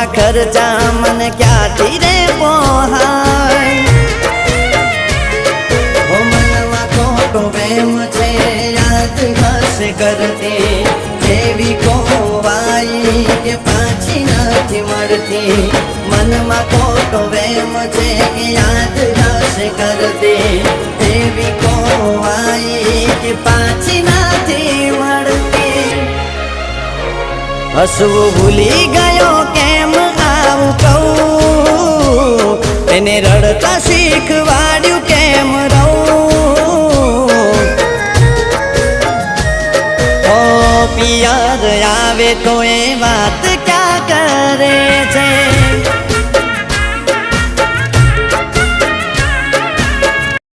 મોંઘા ખર્ચા મને ક્યાંથી રે પોહાય ઓ મનમાં ખોટો વેમ છે યાદ હશે કરતી એવી કોવાઈ કે પાછી નથી મળતી મનમાં ખોટો વેમ છે યાદ હશે કરતી એવી કોવાઈ કે પાછી નથી મળતી હસવું ભૂલી ગયો કેમ આવું કહું એને રડતા શીખવાડ્યું કેમ રહું ઓ પિયર આવે તો એ વાત ક્યાં કરે છે